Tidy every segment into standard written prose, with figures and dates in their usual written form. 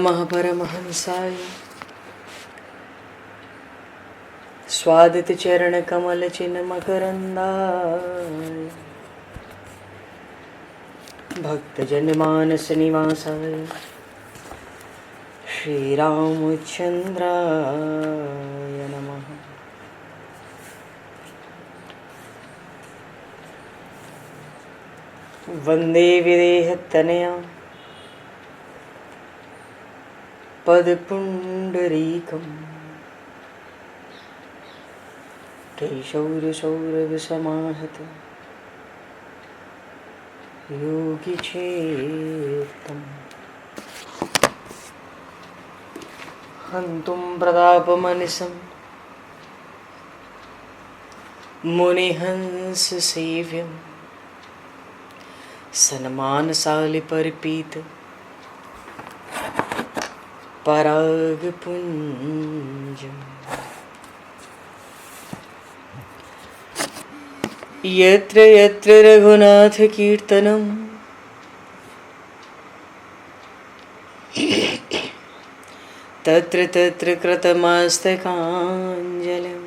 महापरमहंसाय स्वादित चरण कमल चिन्ह मकरंदाय भक्तजन मानस निवासाय श्री रामचंद्राय नमः। वंदे विदेहतनया पदपुंडरीकं केशौरसौरभसमाहत योगिचेतं हन्तुं प्रतापमनिशं मुनिहंससेव्यं सन्मानशालिपरिपीत परागपुञ्जम् यत्र यत्र रघुनाथकीर्तनं तत्र तत्र कृतमस्तकाञ्जलिं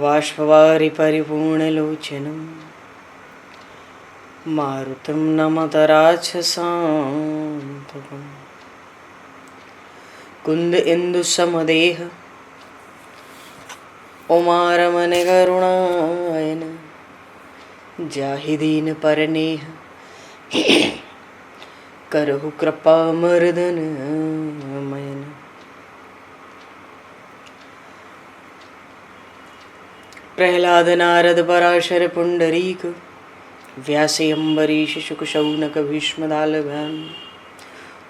बाष्पवारि परिपूर्णलोचनं मारुतं नमत राक्षसान्तकं कुन्द इंदुसमदेह उमारमण करुणायन जाहि दीन परनेह करहु कृपा मर्दन मयन। प्रहलाद नारद पराशर पुंडरीक व्यासे अम्बरीश शुक शौनक भीष्म दालभ्याम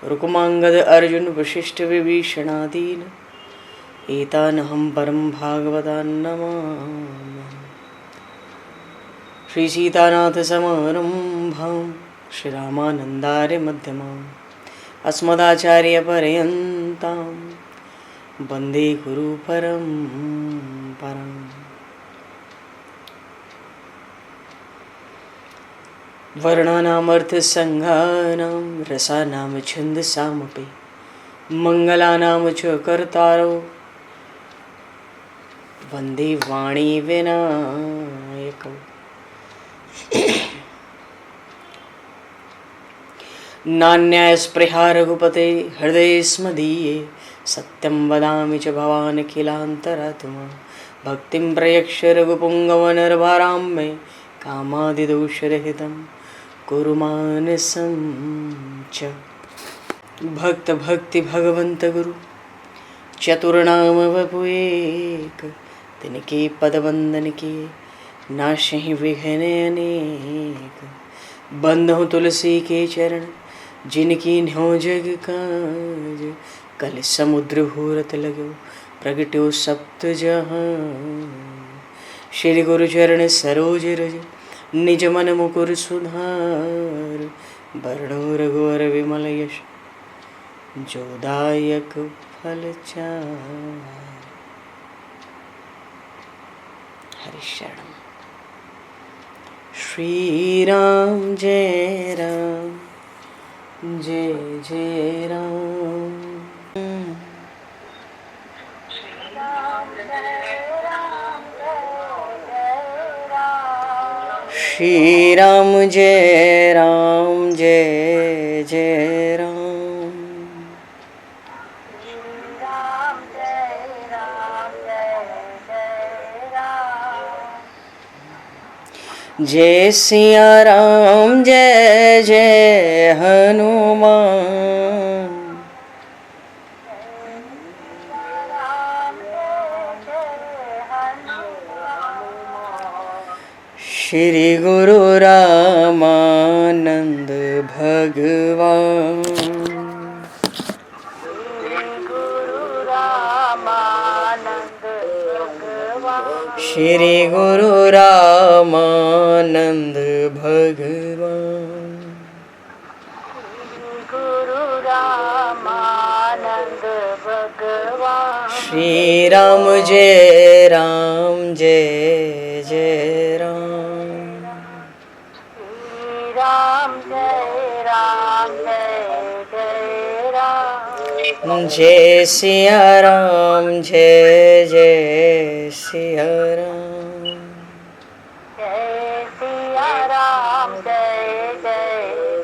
रुक्मांगद अर्जुन वशिष्ठ विभीषणादीन एतानहं परम भागवतान् नमामि। श्री सीतानाथ समारंभां श्री रामानन्दार्य मध्यमाम् अस्मदाचार्य पर्यन्तां वन्दे गुरु परम्पराम्। वर्णानामर्थसंज्ञानां रसानां छन्दसामपि मङ्गलानां च कर्तारो वन्दे वाणी विनायकौ। नान्यास्पृहा रघुपते हृदये स्मदीये सत्यं वदामि च भवान् किलान्तरात्मा भक्तिं प्रयक्ष रघुपुङ्गवनर्वरां मे कामादिदोषरहितं कुरु मानसं च। भक्त भक्ति भगवंत गुरु चतुर्नाम वपु एक तिनके पद वंदन के नाशहि विघ्न अनेक। बंधु तुलसी के चरण जिनकी न्यो जग काज कल समुद्र घोरत लगो प्रगट्यो सप्त जहां। श्री गुरु चरण सरोज रज निज मन मुकुर सुधार वर्णो रघुवर विमल यश जोदायक फलचार। हरिशरण श्री राम जय राम जय जय राम। श्री राम जय राम जय जय राम। जय सिया राम जय जय हनुमान। श्री गुरु रामानंद भगवान। श्री गुरु रामानंद भगवान। श्री राम जय राम जय जय राम। राम जय राम जय सिया राम जय जय सिया राम। जय सिया राम जय जय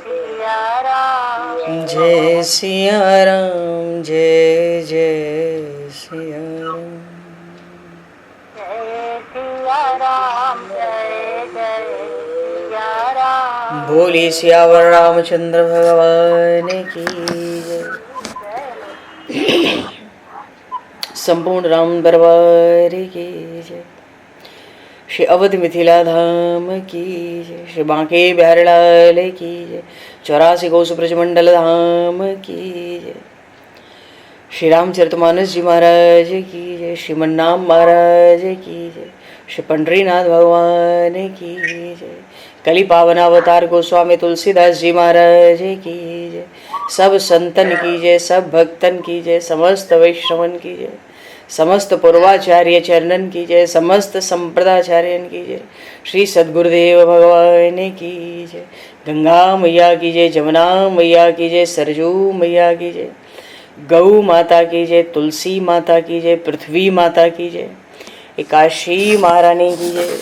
सिया राम। जय सिया राम जय जय सिया राम। जय सिया राम जय जय सिया राम। बोली सियावर रामचंद्र भगवान की जय। संपूर्ण राम दरबार की जय। श्री अवध मिथिला धाम की जय। श्री बांके बिहारी लाल की जय। 84 कोस ब्रजमंडल धाम की जय। श्री रामचरितमानस जी महाराज की जय। श्रीमन्नाम महाराज की जय। श्री पंडरीनाथ भगवान की जय। कली पावन अवतार गोस्वामी तुलसीदास जी महाराज की जय। सब संतन की जय, सब भक्तन की जय, समस्त वैष्णवन की जय, समस्त पूर्वाचार्य चरणन की जय, समस्त संप्रदाचार्यन की जय। श्री सद्गुरुदेव भगवान की जय। गंगा मैया की जय, जमुना मैया की जय, सरजू मैया की जय, गौ माता की जय, तुलसी माता की जय, पृथ्वी माता की जय, एकाशी महारानी की जय।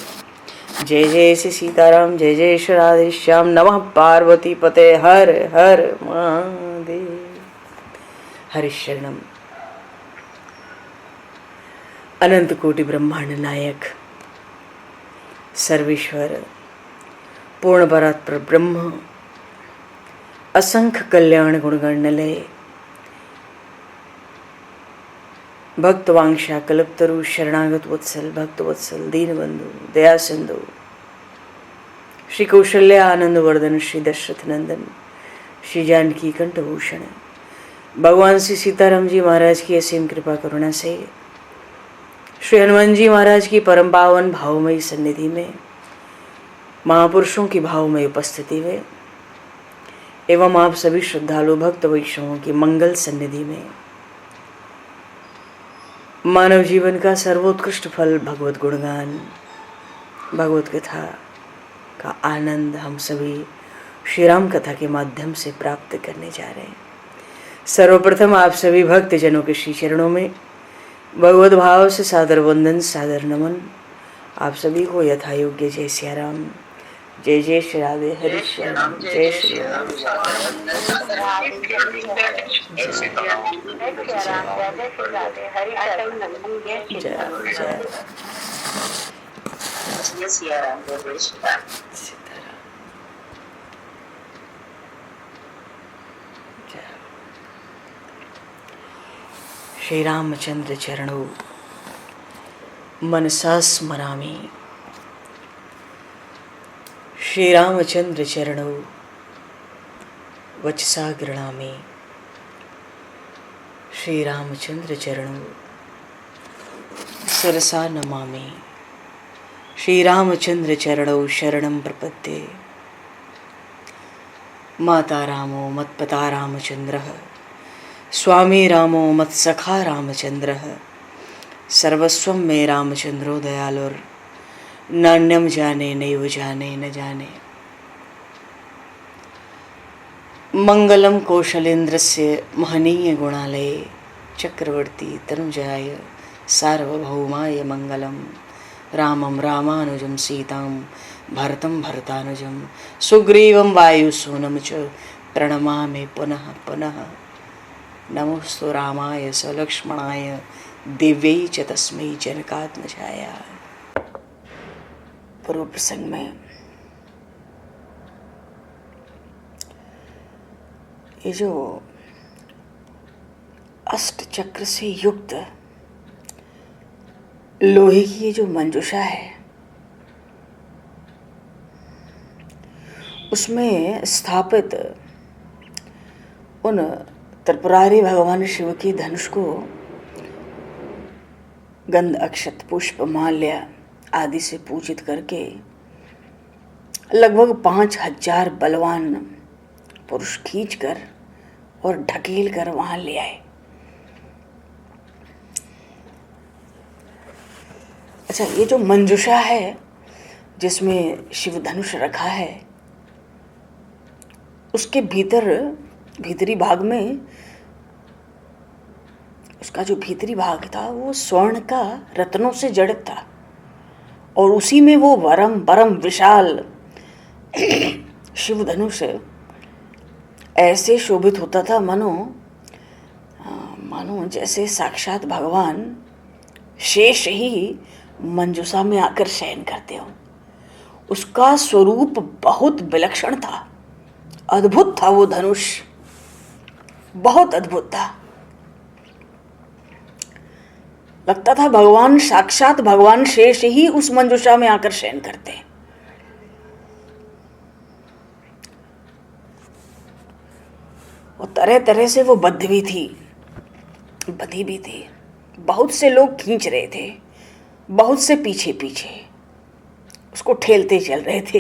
जय जय श्री सीताराम जय जय श्री राधेश्याम। नमः पार्वती पते हर हर महादेव। हरि शरणम। अनंत कोटि ब्रह्मांड नायक सर्वेश्वर पूर्ण परात्पर ब्रह्म असंख्य कल्याण गुणगणलय भक्तवांशा कल्पतरु शरणागत वत्सल भक्त वत्सल दीनबंधु दया सिंधु श्री कौशल्य आनंद वर्धन श्री दशरथ नंदन श्री जानकी कंठभूषण भगवान श्री सीताराम जी महाराज की असीम कृपा करुणा से श्री हनुमान जी महाराज की परम पावन भावमयी सन्निधि में महापुरुषों की भावमयी उपस्थिति में एवं आप सभी श्रद्धालु भक्त वैष्णवों की मंगल सन्निधि में मानव जीवन का सर्वोत्कृष्ट फल भगवत गुणगान भगवत कथा का आनंद हम सभी श्री राम कथा के माध्यम से प्राप्त करने जा रहे हैं। सर्वप्रथम आप सभी भक्त जनों के श्री चरणों में भगवत भाव से सादर वंदन सादर नमन। आप सभी को यथा योग्य जय सिया राम जय जय श्री राधे हरि श्याम जय श्री राम श्री रामचंद्र चरणों मनसा स्मरामि। श्री रामचंद्र चरणों वचसा गृणामि। श्री रामचंद्र चरणों शिरसा नमामि। श्री रामचंद्र चरणों शरणं प्रपद्ये। माता रामो मत्पता रामचंद्रः स्वामी रामो मत्सखा रामचंद्रः सर्वस्वं मे रामचंद्रो दयालुर नान्यम जाने नैव जाने न जाने। मंगलम कौशलेन्द्रस्य महनीय गुणालये चक्रवर्ती तनुजाय सार्वभौमाय मंगलम। रामं रामानुजं सीतां भरतं भरतानुजं सुग्रीवं वायुसूनं च प्रणमामि पुनः पुनः। नमोस्तु रामाय सलक्ष्मणाय दिव्यै च तस्मै जनकात्मजाय। पूर्व प्रसंग में ये जो अष्ट चक्र से युक्त लोहे की ये जो मंजूषा है उसमें स्थापित उन त्रिपुरारी भगवान शिव की धनुष को गंध अक्षत पुष्प माल्य आदि से पूजित करके लगभग 5000 बलवान पुरुष खींचकर और ढकेल कर वहां ले आए। अच्छा, ये जो मंजूषा है जिसमें शिव धनुष रखा है उसके भीतरी भाग में, उसका जो भीतरी भाग था वो स्वर्ण का रत्नों से जड़ित था, और उसी में वो परम विशाल शिव धनुष ऐसे शोभित होता था मानो जैसे साक्षात भगवान शेष ही मंजूषा में आकर शयन करते हो। उसका स्वरूप बहुत विलक्षण था, अद्भुत था वो धनुष, बहुत अद्भुत था। लगता था भगवान, साक्षात भगवान शेष ही उस मंजूषा में आकर शयन करते हैं। और तरह तरह से वो बंधी भी थी। बहुत से लोग खींच रहे थे, बहुत से पीछे पीछे उसको ठेलते चल रहे थे।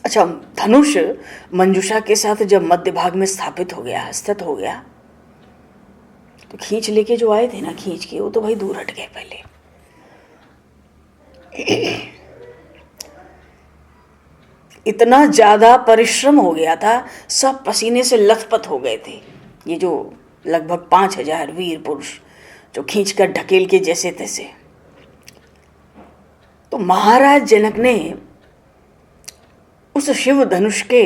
अच्छा, धनुष मंजूषा के साथ जब मध्य भाग में स्थित हो गया, तो खींच लेके जो आए थे ना, खींच के, वो तो भाई दूर हट गए पहले। इतना ज्यादा परिश्रम हो गया था, सब पसीने से लथपथ हो गए थे। ये जो लगभग 5000 वीर पुरुष जो खींचकर ढकेल के जैसे तैसे। तो महाराज जनक ने उस शिव धनुष के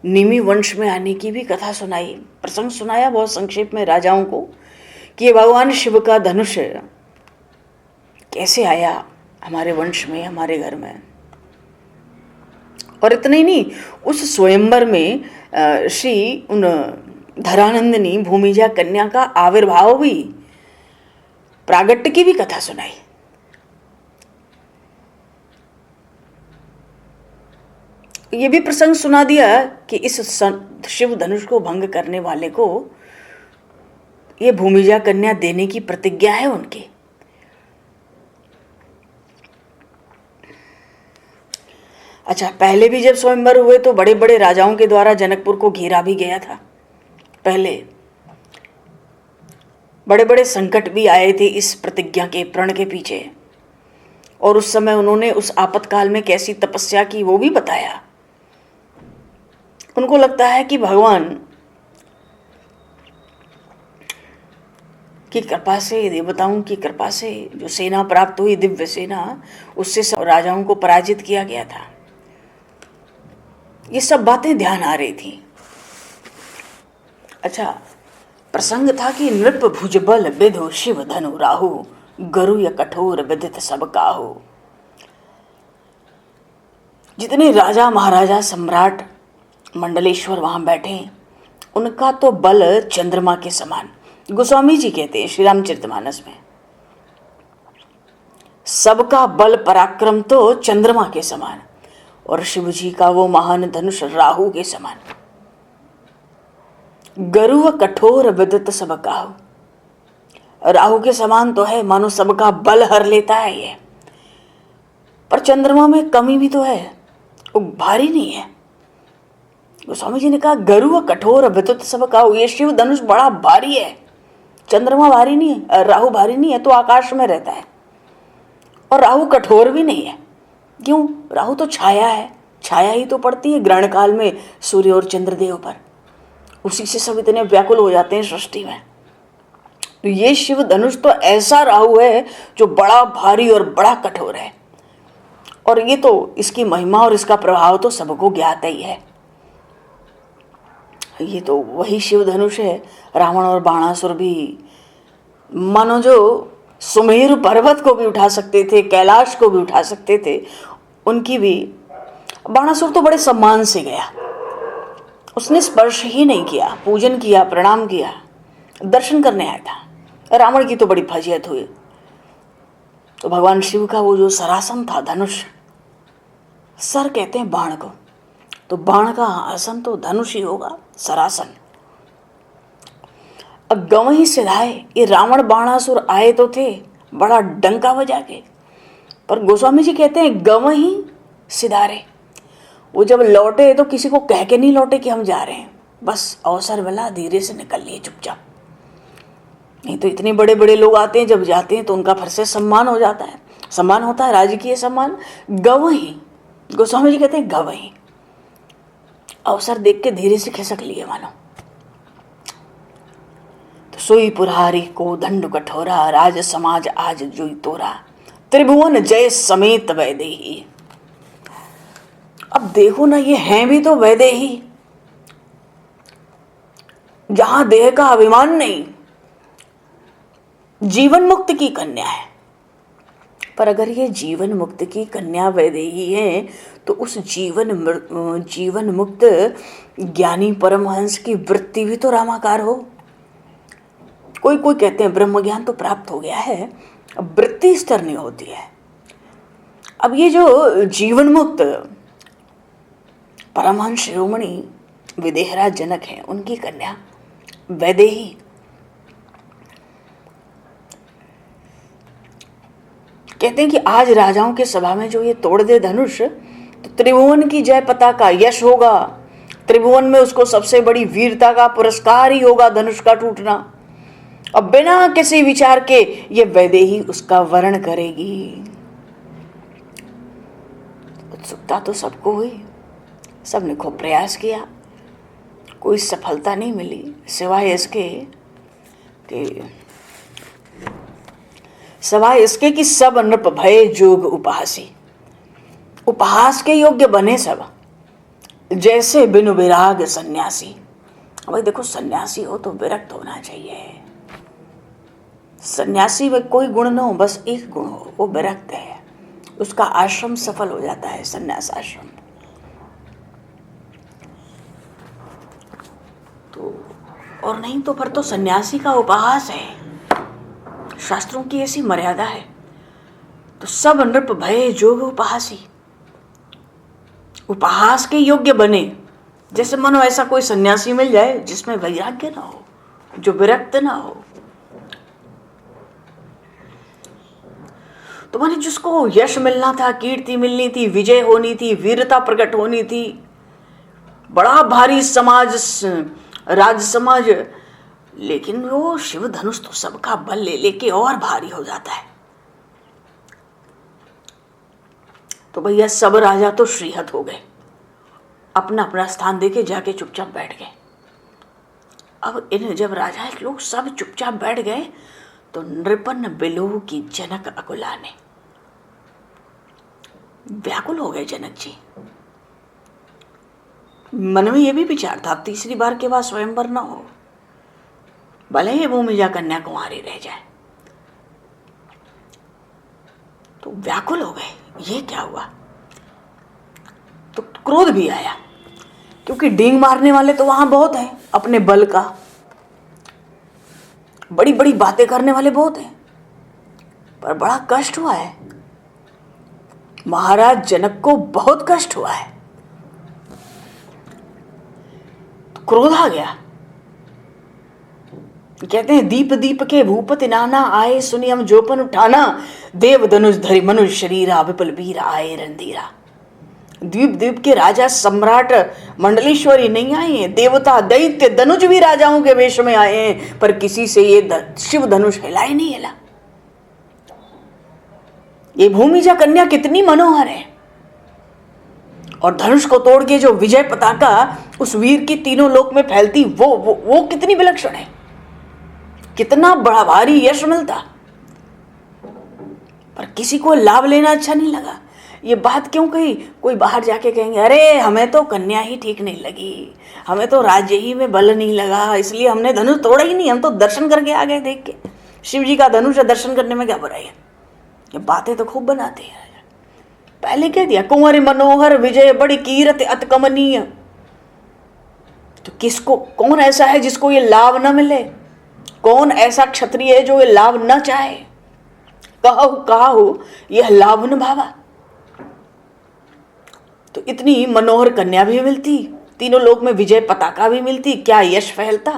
निमि वंश में आने की भी कथा सुनाई, प्रसंग सुनाया बहुत संक्षेप में राजाओं को, कि ये भगवान शिव का धनुष कैसे आया हमारे वंश में, हमारे घर में। और इतना ही नहीं, उस स्वयंवर में श्री उन धरानंदिनी भूमिजा कन्या का आविर्भाव भी, प्रागट्य की भी कथा सुनाई। ये भी प्रसंग सुना दिया कि इस शिव धनुष को भंग करने वाले को ये भूमिजा कन्या देने की प्रतिज्ञा है उनकी। अच्छा, पहले भी जब स्वयंवर हुए तो बड़े बड़े राजाओं के द्वारा जनकपुर को घेरा भी गया था। पहले बड़े बड़े संकट भी आए थे इस प्रतिज्ञा के प्रण के पीछे, और उस समय उन्होंने उस आपातकाल में कैसी तपस्या की वो भी बताया। उनको लगता है कि भगवान की कृपा से, देवताओं की कृपा से जो सेना प्राप्त हुई, दिव्य सेना, उससे सब राजाओं को पराजित किया गया था। ये सब बातें ध्यान आ रही थी। अच्छा, प्रसंग था कि नृप भुजबल विधु शिव धनु राहु, गरु या कठोर विदित सब काहू। जितने राजा महाराजा सम्राट मंडलेश्वर वहां बैठे, उनका तो बल चंद्रमा के समान। गोस्वामी जी कहते हैं श्री रामचरितमानस में, सबका बल पराक्रम तो चंद्रमा के समान, और शिव जी का वो महान धनुष राहु के समान। गरु कठोर विदित सब काहू, राहु के समान तो है, मानो सबका बल हर लेता है ये। पर चंद्रमा में कमी भी तो है, वो भारी नहीं है। गोस्वामी जी ने कहा गरु कठोर विदित सब काहू, ये शिव धनुष बड़ा भारी है। चंद्रमा भारी नहीं है, राहु भारी नहीं है, तो आकाश में रहता है। और राहु कठोर भी नहीं है। क्यों? राहु तो छाया है, छाया ही तो पड़ती है ग्रहण काल में सूर्य और चंद्रदेव पर, उसी से सब इतने व्याकुल हो जाते हैं सृष्टि में। तो ये शिव धनुष तो ऐसा राहु है जो बड़ा भारी और बड़ा कठोर है। और ये तो, इसकी महिमा और इसका प्रभाव तो सबको ज्ञात ही है। ये तो वही शिव धनुष है। रावण और बाणासुर भी मानो जो सुमेरु पर्वत को भी उठा सकते थे, कैलाश को भी उठा सकते थे, उनकी भी। बाणासुर तो बड़े सम्मान से गया, उसने स्पर्श ही नहीं किया, पूजन किया, प्रणाम किया, दर्शन करने आया था। रावण की तो बड़ी फजीयत हुई। तो भगवान शिव का वो जो सरासन था, धनुष, सर कहते हैं बाण को, तो बाण का आसन तो धनुष ही होगा, सरासन। अब गव ही सिधाए, ये रावण बाणासुर आए तो थे बड़ा डंका बजा के, पर गोस्वामी जी कहते हैं गव ही सिधारे। वो जब लौटे तो किसी को कह के नहीं लौटे कि हम जा रहे हैं, बस अवसर मिला धीरे से निकल लिए चुपचाप। नहीं तो इतने बड़े बड़े लोग आते हैं, जब जाते हैं तो उनका फिर से सम्मान हो जाता है, सम्मान होता है, राजकीय सम्मान। गव ही, गोस्वामी जी कहते हैं गव ही। अवसर देख के धीरे से खिसक लिए मानो। तो सोई पुरारी को दंड कठोरा, राज समाज आज जोई तोरा, त्रिभुवन जय समेत वैदेही। अब देखो ना, ये हैं भी तो वैदेही, जहां देह का अभिमान नहीं, जीवन मुक्त की कन्या है। पर अगर ये जीवन मुक्त की कन्या वैदेही है तो उस जीवन मुक्त ज्ञानी परमहंस की वृत्ति भी तो रामाकार हो। कोई कोई कहते हैं ब्रह्म ज्ञान तो प्राप्त हो गया है, अब वृत्ति स्तर नहीं होती है। अब ये जो जीवन मुक्त परमहंस शिरोमणि विदेहराज जनक हैं, उनकी कन्या वैदेही, कहते हैं कि आज राजाओं के सभा में जो ये तोड़ दे धनुष, तो त्रिभुवन की जय पताका यश होगा, त्रिभुवन में उसको सबसे बड़ी वीरता का पुरस्कार ही होगा धनुष का टूटना। अब बिना किसी विचार के ये वैदेही उसका वर्ण करेगी। उत्सुकता तो सबको हुई, सबने खूब प्रयास किया, कोई सफलता नहीं मिली सिवाय इसके कि सब नृप भय जोग उपहासी। उपहास के योग्य बने सब, जैसे बिनु विराग सन्यासी। भाई देखो, सन्यासी हो तो विरक्त होना चाहिए। सन्यासी में कोई गुण न हो, बस एक गुण हो, वो विरक्त है, उसका आश्रम सफल हो जाता है, सन्यास आश्रम। तो और नहीं तो फिर तो सन्यासी का उपहास है, शास्त्रों की ऐसी मर्यादा है। तो सब नृप भय जोग उपहासी, उपहास के योग्य बने। जैसे मानो ऐसा कोई सन्यासी मिल जाए जिसमें वैराग्य ना हो, जो विरक्त ना हो, तो माने जिसको यश मिलना था, कीर्ति मिलनी थी, विजय होनी थी, वीरता प्रकट होनी थी, बड़ा भारी समाज, राज समाज, लेकिन वो शिव धनुष तो सबका बल ले लेके और भारी हो जाता है। तो भैया सब राजा तो श्रीहत हो गए, अपना अपना स्थान देके जाके चुपचाप बैठ गए। अब इन जब राजा लोग सब चुपचाप बैठ गए तो नृपन बिलोह की जनक अकुलाने, व्याकुल हो गए जनक जी। मन में यह भी विचार था, तीसरी बार के बाद स्वयंवर न हो, भले ही भूमिजा कन्या कुंवारी रह जाए। तो व्याकुल हो गए, ये क्या हुआ। तो क्रोध भी आया, क्योंकि डींग मारने वाले तो वहां बहुत हैं, अपने बल का बड़ी बड़ी बातें करने वाले बहुत हैं, पर बड़ा कष्ट हुआ है, महाराज जनक को बहुत कष्ट हुआ है। तो क्रोध आ गया। कहते हैं दीप दीप के भूपति नाना, आए सुनी हम जोपन उठाना, देव धनुष धरि मनुष्य शरीरा, विपुल वीर आए रणधीरा। द्वीप द्वीप के राजा सम्राट मंडलेश्वरी नहीं आए हैं, देवता दैत्य धनुष भी राजाओं के वेश में आए हैं, पर किसी से ये शिव धनुष हिला ही नहीं हिला। ये भूमिजा कन्या कितनी मनोहर है, और धनुष को तोड़ के जो विजय पताका उस वीर की तीनों लोक में फैलती, वो कितनी विलक्षण है, कितना बड़ा भारी यश मिलता, पर किसी को लाभ लेना अच्छा नहीं लगा। ये बात क्यों कही, कोई बाहर जाके कहेंगे अरे हमें तो कन्या ही ठीक नहीं लगी, हमें तो राज्य ही में बल नहीं लगा, इसलिए हमने धनुष तोड़ा ही नहीं, हम तो दर्शन करके आ गए देख के। शिव जी का धनुष दर्शन करने में क्या बुराई है, ये बातें तो खूब बनाते हैं। पहले कह दिया कुंवर मनोहर विजय बड़ी कीरत अति कमनीय। तो किसको, कौन ऐसा है जिसको ये लाभ न मिले, कौन ऐसा क्षत्रिय है जो ये लाभ न चाहे। कहो यह लाभ न भावा। तो इतनी मनोहर कन्या भी मिलती, तीनों लोक में विजय पताका भी मिलती, क्या यश फैलता,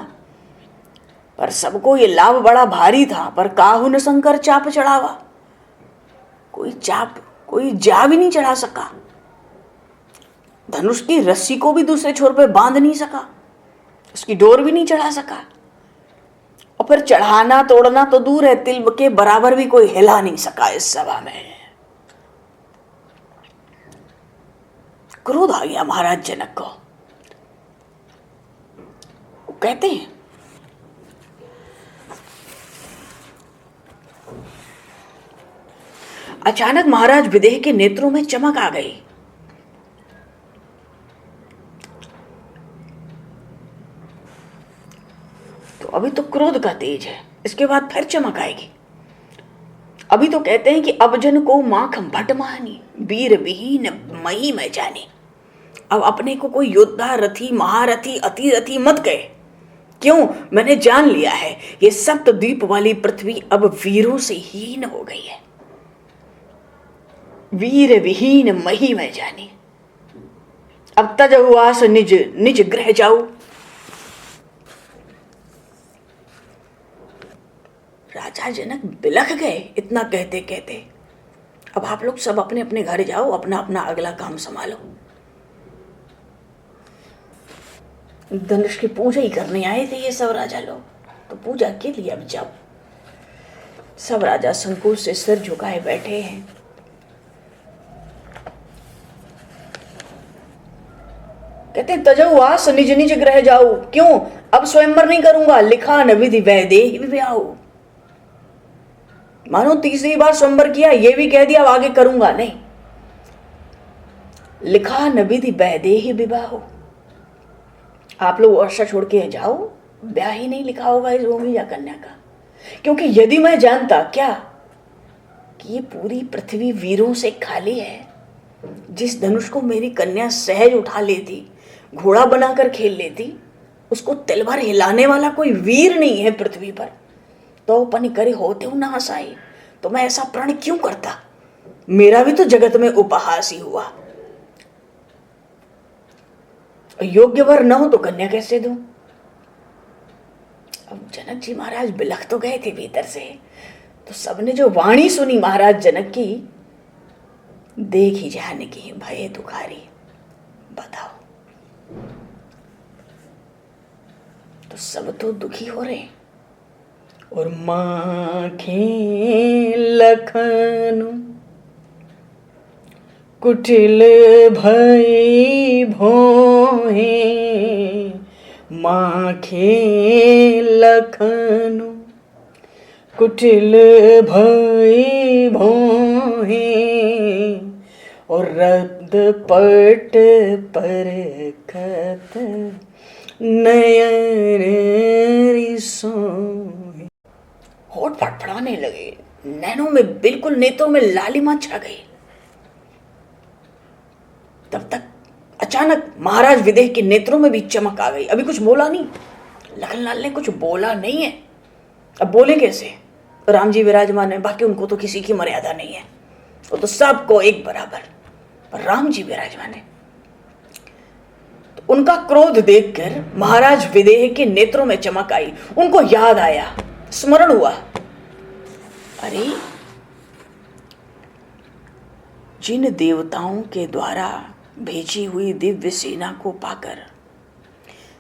पर सबको ये लाभ बड़ा भारी था। पर काहू न शंकर चाप चढ़ावा, कोई जा भी नहीं चढ़ा सका, धनुष की रस्सी को भी दूसरे छोर पे बांध नहीं सका, उसकी डोर भी नहीं चढ़ा सका, और फिर चढ़ाना तोड़ना तो दूर है, तिल के बराबर भी कोई हिला नहीं सका इस सभा में। क्रोध आ गया महाराज जनक को, कहते हैं अचानक महाराज विदेह के नेत्रों में चमक आ गई। तो अभी तो क्रोध का तेज है, इसके बाद फिर चमक आएगी। अभी तो कहते हैं कि अब जन को माख भट मानी, वीर विहीन मही में जाने। अब अपने को कोई योद्धा, रथी, महारथी, अतिरथी मत कहे। क्यों? मैंने जान लिया है ये सप्तद्वीप वाली पृथ्वी अब वीरों से हीन हो गई है। वीर विहीन मही में जाने। अब तजहुआस निज निज गृह जाओ। राजा जनक बिलख गए इतना कहते कहते। अब आप लोग सब अपने अपने घर जाओ, अपना अपना अगला काम संभालो। धनुष की पूजा ही करने आए थे ये सब राजा लोग, तो पूजा के लिए अब जाओ। सब राजा संकोच से सिर झुकाए बैठे हैं। कहते तजहुआस निज निज गृह जाओ। क्यों? अब स्वयंवर नहीं करूंगा, लिखा न विधि वैदेही विवाहो। मानो तीसरी बार स्वयंवर किया, ये भी कह दिया अब आगे करूंगा नहीं। लिखा न विधि वैदेही विवाहो। आप लोग वर्षा छोड़ के जाओ, ब्याह ही नहीं लिखा होगा इस भूमि या कन्या का। क्योंकि यदि मैं जानता क्या कि ये पूरी पृथ्वी वीरों से खाली है, जिस धनुष को मेरी कन्या सहज उठा लेती, घोड़ा बनाकर खेल लेती, उसको तिलभर हिलाने वाला कोई वीर नहीं है पृथ्वी पर, तो पन करे होते हो ना हंसाई, तो मैं ऐसा प्रण क्यों करता? मेरा भी तो जगत में उपहास ही हुआ। योग्य वर न हो तो कन्या कैसे दूं? अब जनक जी महाराज बिलख तो गए थे भीतर से, तो सबने जो वाणी सुनी महाराज जनक की, देख ही जाने की भय दुखारी। बताओ, तो सब तो दुखी हो रहे। और माखे लखनु कुटिल भई भोहे। माखे लखनु कुटिल भई भोहे। और रद पट पर खत नयन रिसोहे। होठ फड़फड़ाने लगे, नैनों में बिल्कुल नेत्रों में लालिमा छा गई। तब तक अचानक महाराज विदेह के नेत्रों में भी चमक आ गई। अभी कुछ बोला नहीं, लखनलाल ने कुछ बोला नहीं है। अब बोले कैसे? राम जी विराजमान है, बाकी उनको तो किसी की मर्यादा नहीं है, वो तो सबको एक बराबर। पर राम जी विराजमान है, तो उनका क्रोध देखकर महाराज विदेह के नेत्रों में चमक आई। उनको याद आया, स्मरण हुआ, अरे जिन देवताओं के द्वारा भेजी हुई दिव्य सेना को पाकर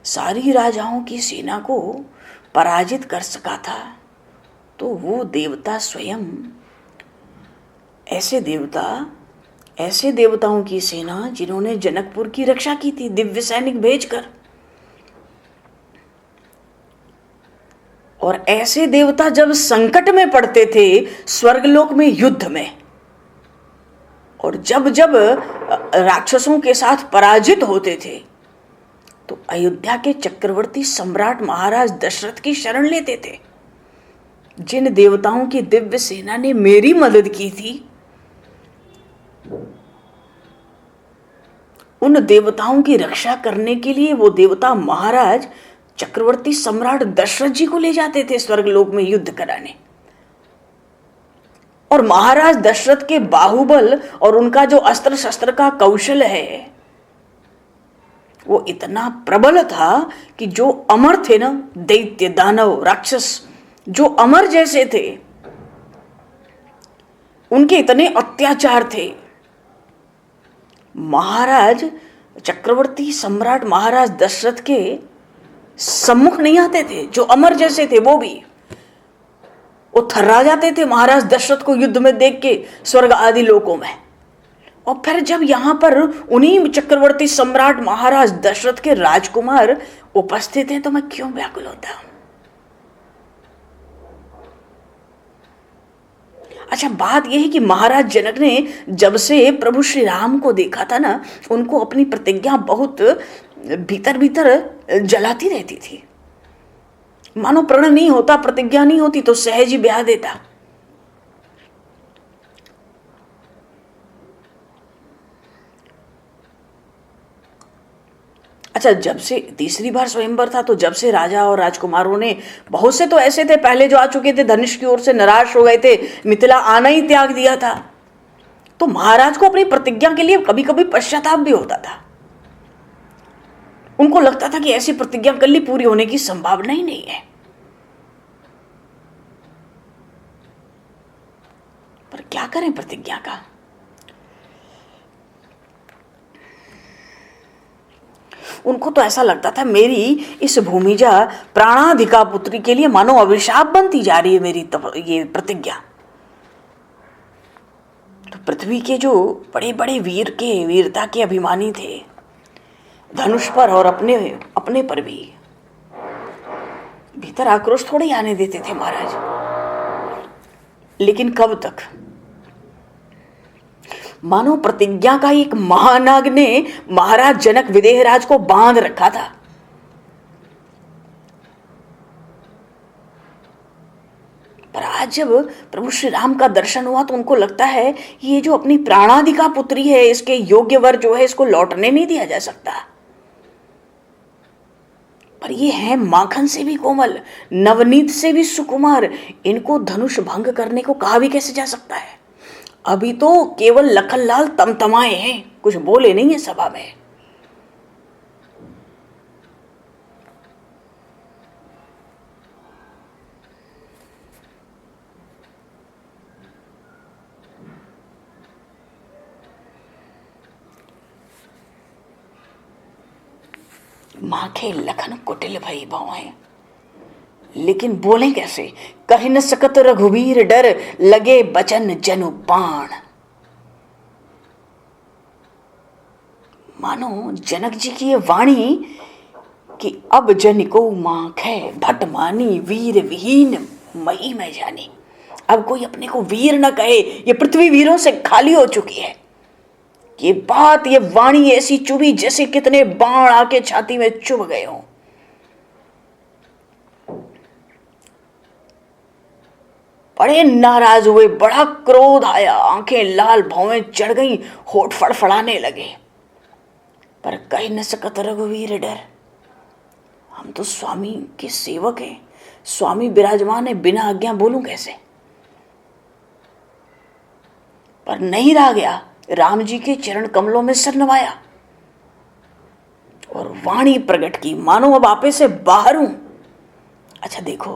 सारी राजाओं की सेना को पराजित कर सका था, तो वो देवता स्वयं ऐसे देवताओं की सेना जिन्होंने जनकपुर की रक्षा की थी दिव्य सैनिक भेजकर, और ऐसे देवता जब संकट में पड़ते थे स्वर्गलोक में युद्ध में, और जब जब राक्षसों के साथ पराजित होते थे, तो अयोध्या के चक्रवर्ती सम्राट महाराज दशरथ की शरण लेते थे। जिन देवताओं की दिव्य सेना ने मेरी मदद की थी, उन देवताओं की रक्षा करने के लिए वो देवता महाराज चक्रवर्ती सम्राट दशरथ जी को ले जाते थे स्वर्गलोक में युद्ध कराने। और महाराज दशरथ के बाहुबल और उनका जो अस्त्र शस्त्र का कौशल है, वो इतना प्रबल था कि जो अमर थे ना, दैत्य दानव राक्षस जो अमर जैसे थे, उनके इतने अत्याचार थे, महाराज चक्रवर्ती सम्राट महाराज दशरथ के सम्मुख नहीं आते थे। जो अमर जैसे थे वो थर्रा जाते थे महाराज दशरथ को युद्ध में देख के स्वर्ग आदि लोकों में। और फिर जब यहाँ पर उन्हीं चक्रवर्ती सम्राट महाराज दशरथ के राजकुमार उपस्थित हैं तो मैं क्यों व्याकुल होता हूं? अच्छा, बात यह है कि महाराज जनक ने जब से प्रभु श्री राम को देखा था ना, उनको अपनी प्रतिज्ञा बहुत भीतर भीतर जलाती रहती थी। मानो प्रण नहीं होता, प्रतिज्ञा नहीं होती तो सहज ही ब्याह देता। अच्छा, जब से तीसरी बार स्वयंवर था तो जब से राजा और राजकुमारों ने, बहुत से तो ऐसे थे पहले जो आ चुके थे धनुष की ओर से निराश हो गए थे, मिथिला आना ही त्याग दिया था, तो महाराज को अपनी प्रतिज्ञा के लिए कभी कभी पश्चाताप भी होता था। उनको लगता था कि ऐसी प्रतिज्ञा कर ली, पूरी होने की संभावना ही नहीं है। पर क्या करें प्रतिज्ञा का? उनको तो ऐसा लगता था मेरी इस भूमिजा प्राणाधिका पुत्री के लिए मानो अभिशाप बनती जा रही है मेरी ये प्रतिज्ञा। तो पृथ्वी के जो बड़े बड़े वीरता के अभिमानी थे, धनुष पर और अपने पर भी, भीतर आक्रोश थोड़े आने देते थे महाराज। लेकिन कब तक? मानो प्रतिज्ञा का एक महानाग ने महाराज जनक विदेहराज को बांध रखा था। पर आज जब प्रभु श्री राम का दर्शन हुआ तो उनको लगता है ये जो अपनी प्राणाधिका पुत्री है, इसके योग्य वर जो है, इसको लौटने नहीं दिया जा सकता। पर ये है माखन से भी कोमल, नवनीत से भी सुकुमार, इनको धनुष भंग करने को कहा भी कैसे जा सकता है? अभी तो केवल लखनलाल तमतमाए हैं, कुछ बोले नहीं है सभा में। माखे लखन कुटिल भई भौएं, लेकिन बोले कैसे? कहीं न सकत रघुवीर डर, लगे बचन जनु बाण। मानो जनक जी की ये वाणी कि अब जन को माख है भट मानी, वीर विहीन मही में जानी। अब कोई अपने को वीर न कहे, ये पृथ्वी वीरों से खाली हो चुकी है। ये बात, ये वाणी ऐसी चुभी जैसे कितने बाण आके छाती में चुभ गए हों। बड़े नाराज हुए, बड़ा क्रोध आया, आंखें लाल, भौवें चढ़ गईं, होठ फड़फड़ाने लगे। पर कह न सकत रघुवीर डर, हम तो स्वामी के सेवक हैं, स्वामी विराजमान है, बिना आज्ञा बोलूं कैसे? पर नहीं रहा गया, राम जी के चरण कमलों में सिर नवाया और वाणी प्रकट की, मानो अब आपे से बाहर हूं। अच्छा देखो,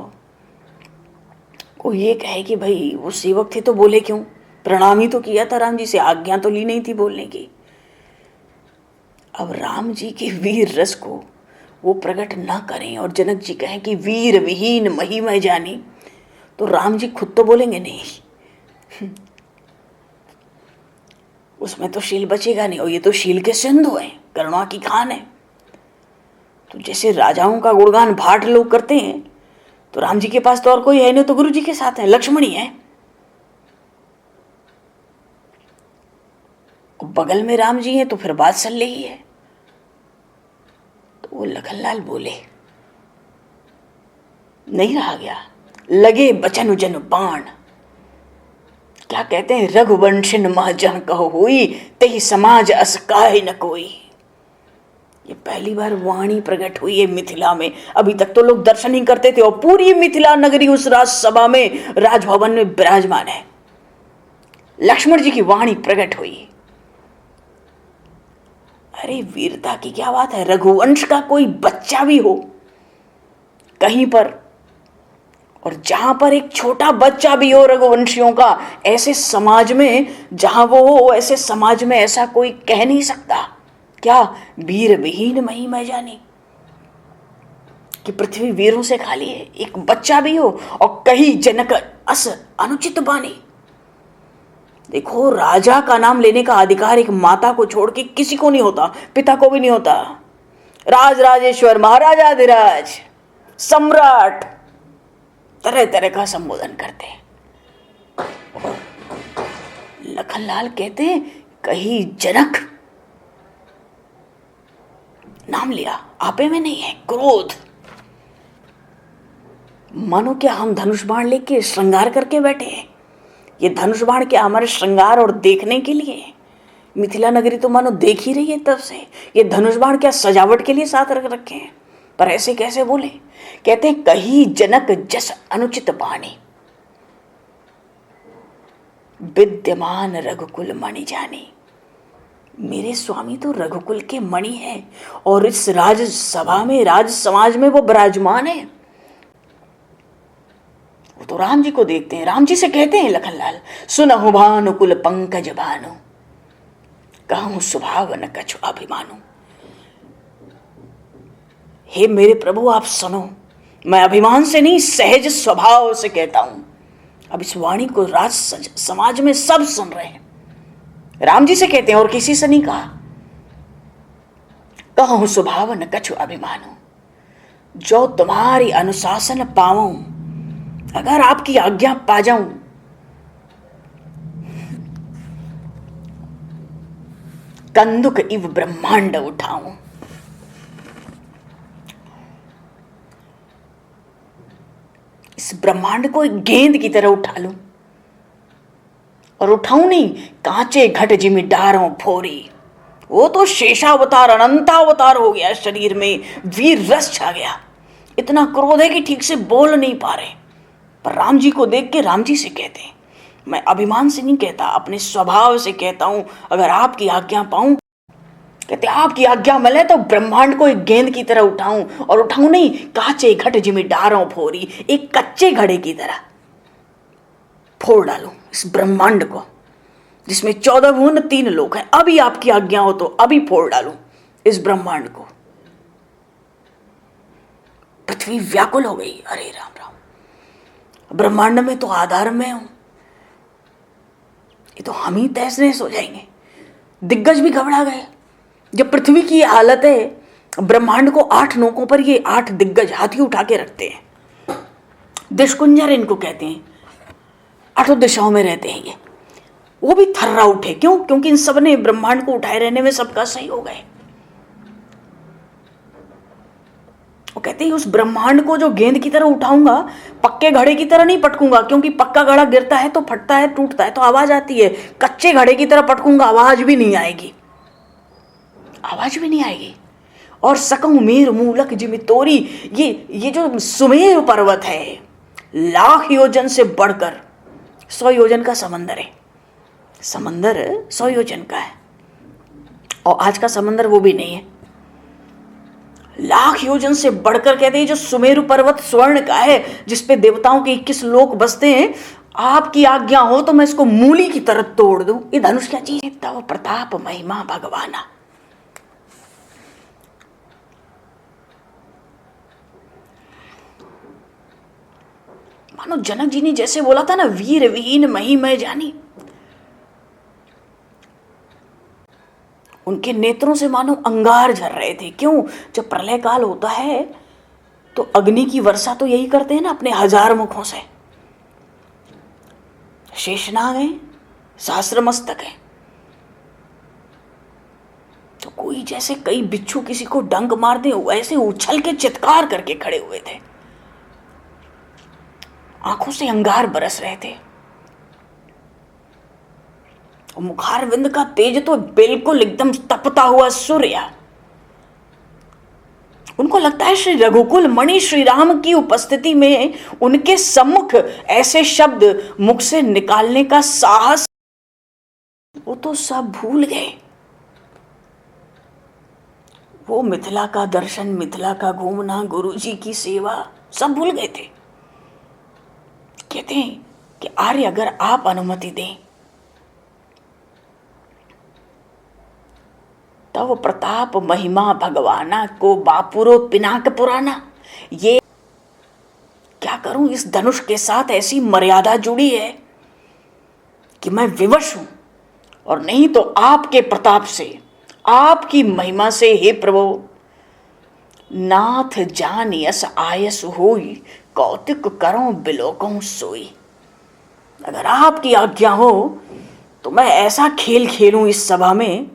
कोई ये कहे कि भाई वो सेवक थे तो बोले क्यों? प्रणाम ही तो किया था राम जी से, आज्ञा तो ली नहीं थी बोलने की। अब राम जी के वीर रस को वो प्रकट ना करें और जनक जी कहें कि वीर विहीन मही में जानी, तो राम जी खुद तो बोलेंगे नहीं, उसमें तो शील बचेगा नहीं। और ये तो शील के सिंधु हैं, करुणा की खान है। तो जैसे राजाओं का गुणगान भाट लोग करते हैं, तो राम जी के पास तो और कोई है नहीं, तो गुरु जी के साथ है, लक्ष्मण ही है। बगल में राम जी हैं तो फिर वात्सल्य ही है। तो वो लखनलाल बोले, नहीं रहा गया, लगे बचन जन बाण। क्या कहते हैं? रघुवंशन महजन कहो हुई, तेहि समाज अस काहे न कोई। ये पहली बार वाणी प्रकट हुई है मिथिला में। अभी तक तो लोग दर्शन ही करते थे और पूरी मिथिला नगरी उस राजसभा में, राजभवन में विराजमान है। लक्ष्मण जी की वाणी प्रकट हुई। अरे वीरता की क्या बात है, रघुवंश का कोई बच्चा भी हो कहीं पर, और जहां पर एक छोटा बच्चा भी हो रघुवंशियों का, ऐसे समाज में जहां वो हो, ऐसे समाज में ऐसा कोई कह नहीं सकता क्या वीर विहीन मही में जानी, कि पृथ्वी वीरों से खाली है, एक बच्चा भी हो और कहीं जनक अस अनुचित बानी। देखो, राजा का नाम लेने का अधिकार एक माता को छोड़ के किसी को नहीं होता, पिता को भी नहीं होता। राज राजेश्वर, महाराजाधिराज, सम्राट, तरह तरह का संबोधन करते हैं। लखनलाल कहते हैं कहीं जनक, नाम लिया, आपे में नहीं है, क्रोध। मानो क्या हम धनुष बाण लेके श्रृंगार करके बैठे हैं? ये धनुष बाण क्या हमारे श्रृंगार और देखने के लिए? मिथिला नगरी तो मानो देख ही रही है तब से। ये धनुष बाण क्या सजावट के लिए साथ रख रखे हैं? पर ऐसे कैसे बोले? कहते हैं कहीं जनक जस अनुचित बाणी, विद्यमान रघुकुल मणि जानी। मेरे स्वामी तो रघुकुल के मणि है और इस राजसभा में, राज समाज में वो विराजमान है। वो तो राम जी को देखते हैं। राम जी से कहते हैं लखनलाल, सुनहु भानुकुल पंकज भानु, कहूं स्वभाव न कछु अभिमानु। हे मेरे प्रभु आप सुनो, मैं अभिमान से नहीं, सहज स्वभाव से कहता हूं। अब इस वाणी को राज समाज में सब सुन रहे हैं। राम जी से कहते हैं और किसी से नहीं कहा। कहूं स्वभाव न कछु अभिमानु, जो तुम्हारी अनुशासन पाऊं, अगर आपकी आज्ञा पा जाऊं, कंदुक इव ब्रह्मांड उठाऊं। इस ब्रह्मांड को एक गेंद की तरह उठा लूं, और उठाऊं नहीं, कांचे घट जिमी डारों फोरी। वो तो शेषावतार, अनंतावतार हो गया शरीर में, वीर रस छा गया। इतना क्रोध है कि ठीक से बोल नहीं पा रहे। पर राम जी को देख के राम जी से कहते हैं, मैं अभिमान से नहीं कहता, अपने स्वभाव से कहता हूं, अगर आपकी आज्ञा पाऊं। कहते आपकी आज्ञा मिले तो ब्रह्मांड को एक गेंद की तरह उठाऊं, और उठाऊं नहीं, कांचे घट जिमी डारों फोरी, एक कच्चे घड़े की तरह फोड़ डालूं इस ब्रह्मांड को, जिसमें 14 भुवन 3 लोक हैं। अभी आपकी आज्ञा हो तो अभी फोड़ डालूं इस ब्रह्मांड को। पृथ्वी व्याकुल हो गई। अरे राम राम, ब्रह्मांड में तो आधार में हूं, ये तो हम ही तहस नहस हो जाएंगे। दिग्गज भी घबरा गए। जब पृथ्वी की हालत है, ब्रह्मांड को 8 नोकों पर ये 8 दिग्गज हाथी उठा के रखते हैं। दिशकुंजर इनको कहते हैं, 8 दिशाओं में रहते हैं ये। वो भी थर्रा उठे। क्यों? क्योंकि इन सब ने ब्रह्मांड को उठाए रहने में सबका सही हो गए। वो कहते हैं उस ब्रह्मांड को जो गेंद की तरह उठाऊंगा, पक्के घड़े की तरह नहीं पटकूंगा, क्योंकि पक्का घड़ा गिरता है तो फटता है, टूटता है तो आवाज आती है। कच्चे घड़े की तरह पटकूंगा, आवाज भी नहीं आएगी, आवाज भी नहीं आएगी। और सकऊं मेर मूलक जिमि तोरी, ये जो सुमेर पर्वत है, लाख योजन से बढ़कर 100 योजन का समंदर है। समंदर 100 योजन का है, और आज का समंदर वो भी नहीं है। लाख योजन से बढ़कर कहते हैं जो सुमेरु पर्वत स्वर्ण का है, जिसपे देवताओं के 21 लोक बसते हैं। आपकी आज्ञा हो तो मैं इसको मूली की तरह तोड़ दूं। ये धनुष क्या चीज है? तव प्रताप महिमा भगवाना। मानो जनक जी ने जैसे बोला था ना, वीर वीन महिमय जानी। उनके नेत्रों से मानो अंगार झर रहे थे। क्यों? जब प्रलय काल होता है तो अग्नि की वर्षा तो यही करते हैं ना, अपने 1000 मुखों से। शेषनाग है, सहस्रमस्तक है, तो कोई जैसे कई बिच्छू किसी को डंक मार दे, वैसे उछल के चित्कार करके खड़े हुए थे। आंखों से अंगार बरस रहे थे। मुखारविंद का तेज तो बिल्कुल एकदम तपता हुआ सूर्य। उनको लगता है श्री रघुकुल मणि श्री राम की उपस्थिति में उनके सम्मुख ऐसे शब्द मुख से निकालने का साहस, वो तो सब भूल गए। वो मिथिला का दर्शन, मिथिला का घूमना, गुरुजी की सेवा, सब भूल गए थे। कहते हैं कि आर्य अगर आप अनुमति दें तब प्रताप महिमा भगवाना को बापुरो पिनाक पुराना। ये क्या करूं, इस धनुष के साथ ऐसी मर्यादा जुड़ी है कि मैं विवश हूं, और नहीं तो आपके प्रताप से, आपकी महिमा से हे प्रभु नाथ जान यस आयस होई, कौतिक करो बिलोकों सोई। अगर आपकी आज्ञा हो तो मैं ऐसा खेल खेलूं इस सभा में,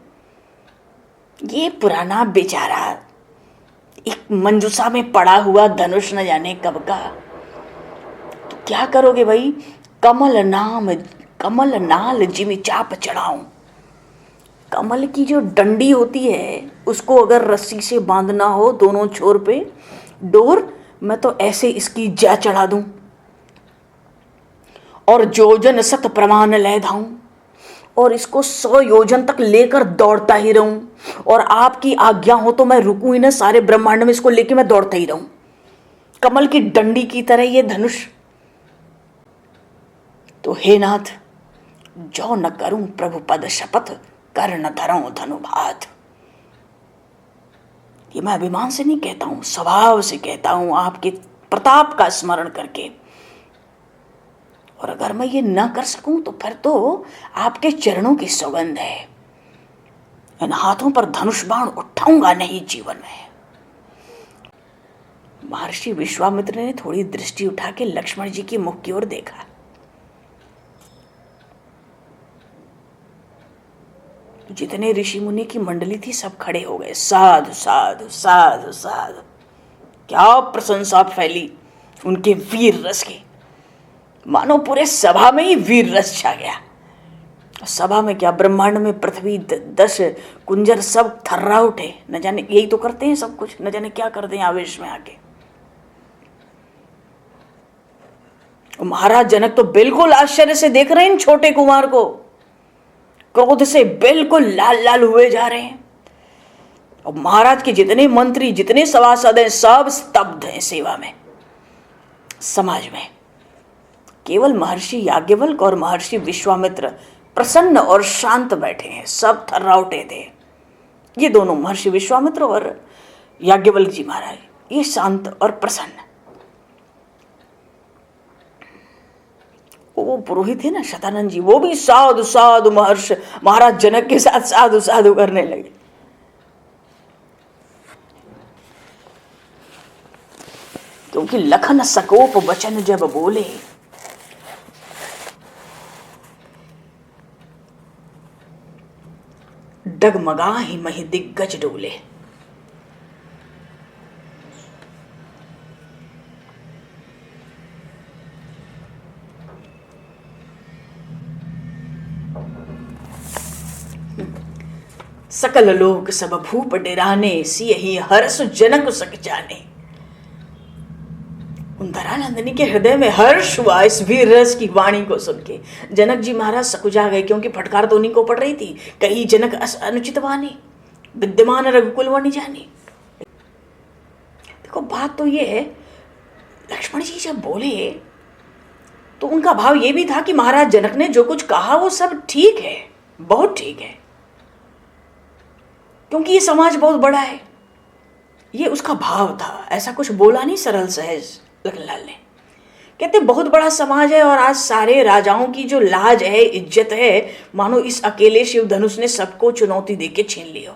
ये पुराना बेचारा एक मंजूसा में पड़ा हुआ धनुष न जाने कब का। तो क्या करोगे भाई? कमल नाल जिमि चाप चढ़ाऊं। कमल की जो डंडी होती है उसको अगर रस्सी से बांधना हो दोनों छोर पे डोर, मैं तो ऐसे इसकी जा चढ़ा दूं और जोजन सत प्रमाण ले धाऊं और इसको 100 योजन तक लेकर दौड़ता ही रहूं। और आपकी आज्ञा हो तो मैं रुकूं ही ना, सारे ब्रह्मांड में इसको लेके मैं दौड़ता ही रहूं। कमल की डंडी की तरह ये धनुष। तो हे नाथ, जो न करूं प्रभु पद शपथ, कर न धरूं धनुभात। ये मैं अभिमान से नहीं कहता हूं, स्वभाव से कहता हूं, आपके प्रताप का स्मरण करके। और अगर मैं ये ना कर सकूं तो फिर तो आपके चरणों की सौगंध है, इन हाथों पर धनुष बाण उठाऊंगा नहीं जीवन में। महर्षि विश्वामित्र ने थोड़ी दृष्टि उठा के लक्ष्मण जी की मुख की ओर देखा। जितने ऋषि मुनि की मंडली थी सब खड़े हो गए। साधु साधु साधु साधु। क्या प्रशंसा फैली उनके वीर रस की, मानो पूरे सभा में ही वीर रस छा गया। सभा में क्या, ब्रह्मांड में पृथ्वी 10 कुंजर सब थर्रा उठे। न जाने, यही तो करते हैं सब कुछ, न जाने क्या करते हैं आवेश में आके। महाराज जनक तो बिल्कुल आश्चर्य से देख रहे हैं इन छोटे कुमार को, क्रोध से बिल्कुल लाल लाल हुए जा रहे हैं। और महाराज के जितने मंत्री, जितने सभासद हैं, सब स्तब्ध हैं सेवा में, समाज में। केवल महर्षि याज्ञवल्क्य और महर्षि विश्वामित्र प्रसन्न और शांत बैठे हैं, सब थर्राउटे थे। ये दोनों महर्षि विश्वामित्र और याज्ञवल्क्य जी महाराज, ये शांत और प्रसन्न। वो पुरोहित है ना शतानंद जी, वो भी साधु साधु महर्षि महाराज जनक के साथ साधु साधु करने लगे। क्योंकि लखन सकोप वचन जब बोले, डगमगा ही मही दिग्गज डोले। सकल लोक सब भूप डेराने, सियहि हर्ष जनक सक जाने। उंदरानंदिनी के हृदय में हर्ष हुआ इस वीर रस की वाणी को सुन के। जनक जी महाराज सकुचा गए, क्योंकि फटकार तो उन्हीं को पड़ रही थी, कहीं जनक अनुचित वाणी, विद्यमान रघुकुल वाणी जानी। देखो बात तो ये है, लक्ष्मण जी जब बोले तो उनका भाव ये भी था कि महाराज जनक ने जो कुछ कहा वो सब ठीक है, बहुत ठीक है, क्योंकि ये समाज बहुत बड़ा है। ये उसका भाव था, ऐसा कुछ बोला नहीं सरल सहज लखनलाल ने। कहते बहुत बड़ा समाज है और आज सारे राजाओं की जो लाज है, इज्जत है, मानो इस अकेले शिव धनुष ने सबको चुनौती देके छीन लिया।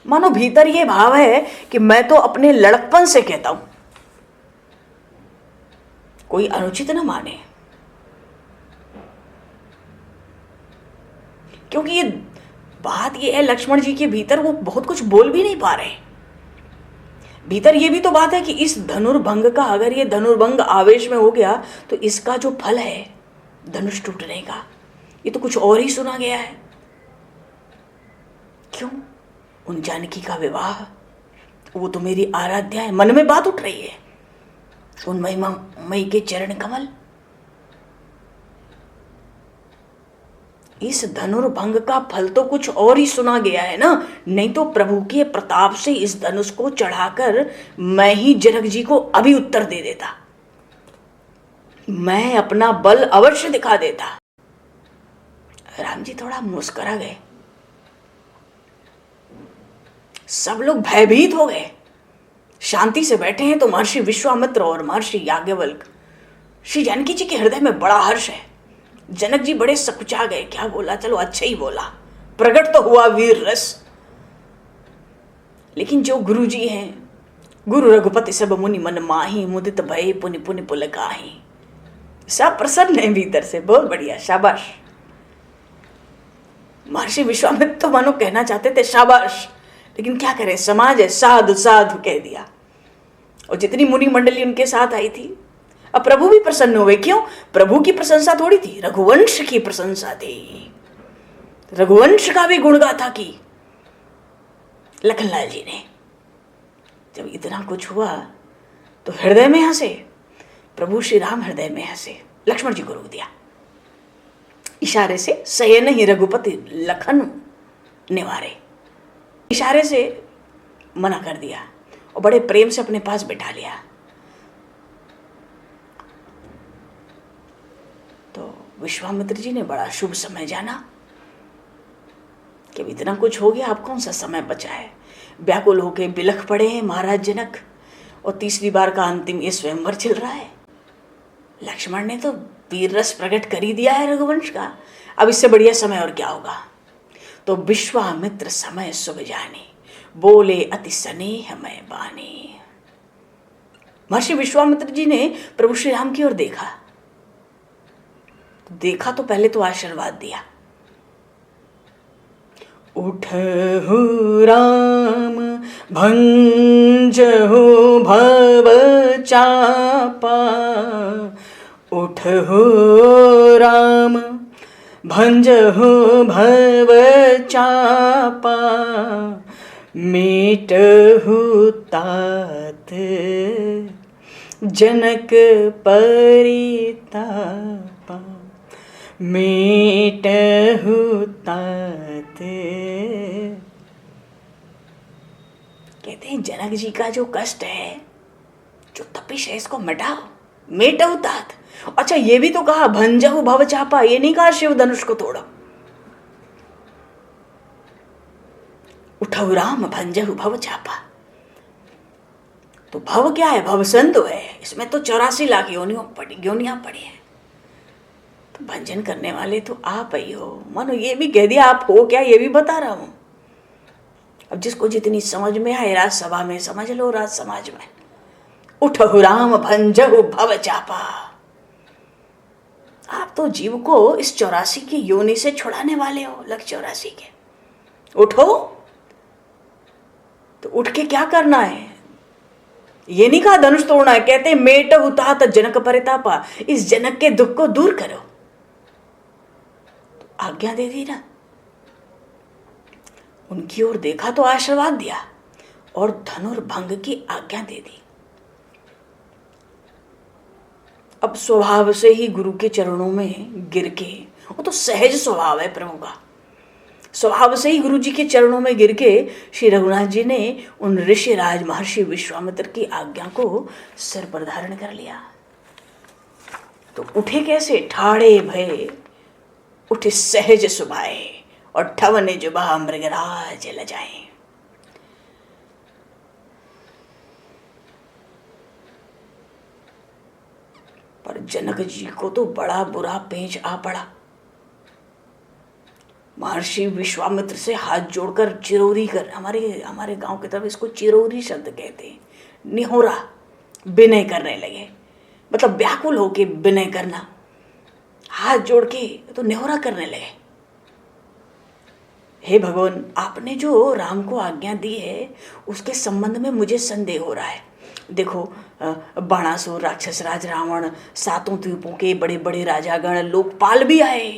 मानो भीतर ये भाव है कि मैं तो अपने लड़कपन से कहता हूं, कोई अनुचित न माने। क्योंकि ये बात ये है, लक्ष्मण जी के भीतर वो बहुत कुछ बोल भी नहीं पा रहे। भीतर ये भी तो बात है कि इस धनुर्भंग का, अगर ये धनुर्भंग आवेश में हो गया तो इसका जो फल है धनुष टूटने का, ये तो कुछ और ही सुना गया है। क्यों? उन जानकी का विवाह, वो तो मेरी आराध्या है। मन में बात उठ रही है, उन महिमा मई के चरण कमल। इस धनुर्भंग का फल तो कुछ और ही सुना गया है ना, नहीं तो प्रभु के प्रताप से इस धनुष को चढ़ाकर मैं ही जनक जी को अभी उत्तर दे देता, मैं अपना बल अवश्य दिखा देता। राम जी थोड़ा मुस्कुरा गए, सब लोग भयभीत हो गए। शांति से बैठे हैं तो महर्षि विश्वामित्र और महर्षि याज्ञवल्क्य, श्री जानकी जी के हृदय में बड़ा हर्ष है। जनक जी बड़े सकुचा गए, क्या बोला, चलो अच्छा ही बोला, प्रकट तो हुआ वीर रस। लेकिन जो गुरु जी हैं, गुरु रघुपति सब मुनि मन माही, मुदित भय पुनि पुनि पुल गाही। सब प्रसन्न है भीतर से, बहुत बढ़िया, शाबाश। महर्षि विश्वामित्र तो मानो कहना चाहते थे शाबाश, लेकिन क्या करें, समाज है, साधु साधु कह दिया। और जितनी मुनि मंडली उनके साथ आई थी, अब प्रभु भी प्रसन्न हुए। क्यों? प्रभु की प्रशंसा थोड़ी थी, रघुवंश की प्रशंसा थी। रघुवंश का भी गुणगाथा की लखनलाल जी ने। जब इतना कुछ हुआ तो हृदय में हंसे प्रभु श्री राम, हृदय में हंसे। लक्ष्मण जी को रोक दिया इशारे से, सहे नहीं रघुपति लखन निवारे, इशारे से मना कर दिया और बड़े प्रेम से अपने पास बैठा लिया। तो विश्वामित्र जी ने बड़ा शुभ समय जाना कि इतना कुछ हो गया, अब कौन सा समय बचा है। व्याकुल होके बिलख पड़े हैं महाराज जनक, और तीसरी बार का अंतिम ये स्वयंवर चल रहा है। लक्ष्मण ने तो वीर रस प्रकट कर ही दिया है रघुवंश का, अब इससे बढ़िया समय और क्या होगा। तो विश्वामित्र समय शुभ जाने, बोले अति स्नेह मैं बानी। महर्षि विश्वामित्र जी ने प्रभु श्री राम की ओर देखा तो पहले तो आशीर्वाद दिया। उठहु राम भंजहु भव चापा, उठहु राम भंजहु भव चापा, मेटहु तात जनक परितापा, मेटहु तात। कहते हैं जनक जी का जो कष्ट है, जो तपिश है, इसको मिटाओ, मेटहु तात। अच्छा, ये भी तो कहा भंजहु भव चापा, ये नहीं कहा शिव धनुष को तोड़ो। उठहु राम भंजहु भव चापा। तो भव क्या है? भव संतो है, इसमें तो 84 लाख योनियां पड़ी हैं। तो भंजन करने वाले तो आप ही हो। मानो ये भी कह दिया, आप हो क्या, ये भी बता रहा हूं। अब जिसको जितनी समझ में आए, राज सभा में समझ लो, राज समाज में। उठहु राम भंजहु भव चापा। आप तो जीव को इस 84 की योनि से छुड़ाने वाले हो, लग 84 के। उठो, तो उठ के क्या करना है? ये नहीं कहा धनुष तोड़ना है, कहते मेटहु तात जनक परितापा, इस जनक के दुख को दूर करो। तो आज्ञा दे दी ना, उनकी ओर देखा तो आशीर्वाद दिया और धनुर्भंग की आज्ञा दे दी। अब स्वभाव से ही गुरु के चरणों में गिर के, वो तो सहज स्वभाव है प्रभु का, स्वभाव से ही गुरु जी के चरणों में गिर के श्री रघुनाथ जी ने उन ऋषिराज महर्षि विश्वामित्र की आज्ञा को सिर पर धारण कर लिया। तो उठे कैसे? ठाड़े भय उठे सहज सुभाए, और ठवने जुबा मृगराज लजाए। पर जनक जी को तो बड़ा बुरा पेंच आ पड़ा। महर्षि विश्वामित्र से हाथ जोड़कर चिरौरी कर, हमारे गांव की तरफ इसको चिरौरी शब्द कहते हैं, निहोरा, विनय करने लगे। मतलब व्याकुल होके विनय करना, हाथ जोड़ के तो निहोरा करने लगे। हे भगवान, आपने जो राम को आज्ञा दी है उसके संबंध में मुझे संदेह हो रहा है। देखो, बाणासुर, राक्षस राज रावण, 7 द्वीपों के बड़े बड़े राजागण, लोकपाल भी आए,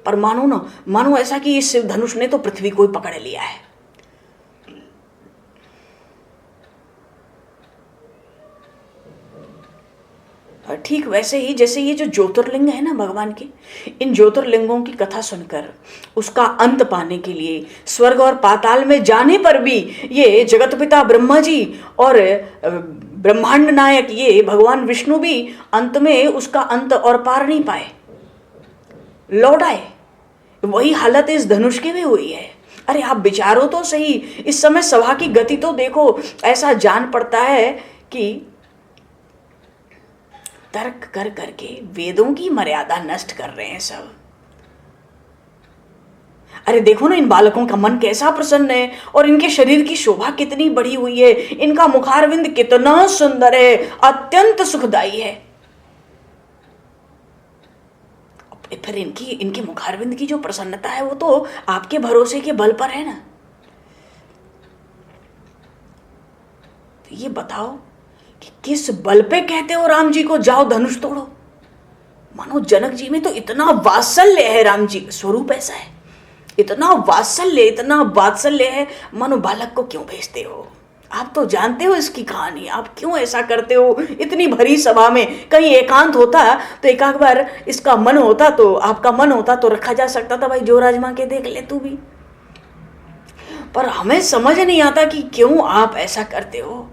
पर मानो ऐसा कि इस शिव धनुष ने तो पृथ्वी को ही पकड़ लिया है। ठीक वैसे ही जैसे ये जो ज्योतिर्लिंग है ना भगवान के, इन ज्योतिर्लिंगों की कथा सुनकर उसका अंत पाने के लिए स्वर्ग और पाताल में जाने पर भी ये जगत पिता ब्रह्मा जी और ब्रह्मांड नायक ये भगवान विष्णु भी अंत में उसका अंत और पार नहीं पाए, लौट आए। वही हालत इस धनुष की भी हुई है। अरे आप विचारो तो सही, इस समय सभा की गति तो देखो, ऐसा जान पड़ता है कि तर्क कर करके वेदों की मर्यादा नष्ट कर रहे हैं सब। अरे देखो ना, इन बालकों का मन कैसा प्रसन्न है और इनके शरीर की शोभा कितनी बढ़ी हुई है, इनका मुखारविंद कितना सुंदर है, अत्यंत सुखदायी है। फिर इनके मुखारविंद की जो प्रसन्नता है वो तो आपके भरोसे के बल पर है ना। तो ये बताओ कि किस बल पे कहते हो राम जी को जाओ धनुष तोड़ो। मानो जनक जी में तो इतना वात्सल्य है, राम जी का स्वरूप ऐसा है, इतना वात्सल्य है, मानो बालक को क्यों भेजते हो। आप तो जानते हो इसकी कहानी, आप क्यों ऐसा करते हो। इतनी भरी सभा में कहीं एकांत होता तो एक बार इसका मन होता तो, आपका मन होता तो रखा जा सकता था, भाई जो राजमा के देख ले तू भी। पर हमें समझ नहीं आता कि क्यों आप ऐसा करते हो।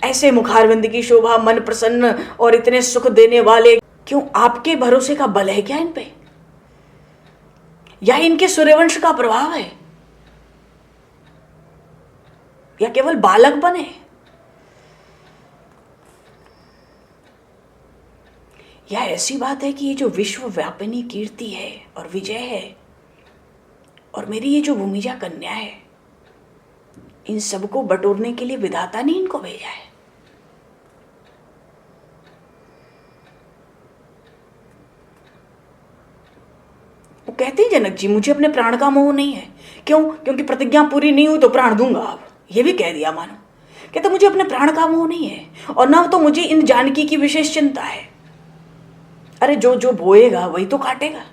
ऐसे मुखारविंद की शोभा, मन प्रसन्न और इतने सुख देने वाले, क्यों आपके भरोसे का बल है क्या इन पे, या इनके सूर्यवंश का प्रभाव है, या केवल बालक बने। या ऐसी बात है कि ये जो विश्व व्यापिनी कीर्ति है और विजय है और मेरी ये जो भूमिजा कन्या है, इन सबको बटोरने के लिए विधाता ने इनको भेजा है। वो कहते हैं जनक जी मुझे अपने प्राण का मोह नहीं है। क्यों? क्योंकि प्रतिज्ञा पूरी नहीं हुई तो प्राण दूंगा। अब ये भी कह दिया मानो। कहते मुझे अपने प्राण का मोह नहीं है और ना तो मुझे इन जानकी की विशेष चिंता है। अरे जो जो बोएगा वही तो काटेगा।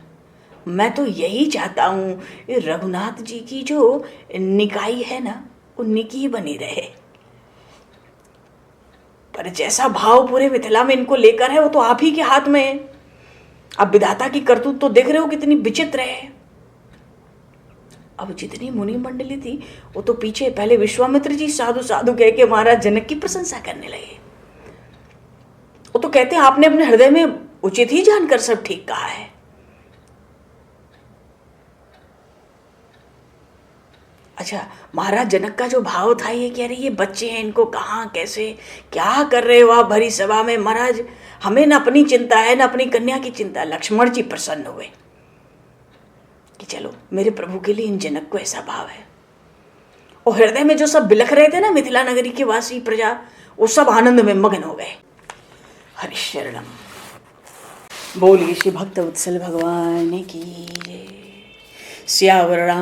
मैं तो यही चाहता हूं रघुनाथ जी की जो निकाई है ना, वो निकी बनी रहे। पर जैसा भाव पूरे मिथिला में इनको लेकर है वो तो आप ही के हाथ में है। अब विधाता की करतूत तो देख रहे हो कितनी विचित्र है। अब जितनी मुनि मंडली थी वो तो पीछे पहले विश्वामित्र जी साधु साधु कह के महाराज जनक की प्रशंसा करने लगे। वो तो कहते हैं आपने अपने हृदय में उचित ही जानकर सब ठीक कहा है। अच्छा, महाराज जनक का जो भाव था ये कह रहे ये बच्चे हैं, इनको कहाँ कैसे क्या कर रहे हो आप भरी सभा में। महाराज हमें न अपनी चिंता है न अपनी कन्या की चिंता। लक्ष्मण जी प्रसन्न हुए कि चलो मेरे प्रभु के लिए इन जनक को ऐसा भाव है। और हृदय में जो सब बिलख रहे थे ना मिथिला नगरी के वासी प्रजा, वो सब आनंद में मग्न हो गए। हरिशरणम। बोलिए श्री भक्त वत्सल भगवान की जय। सियावर राम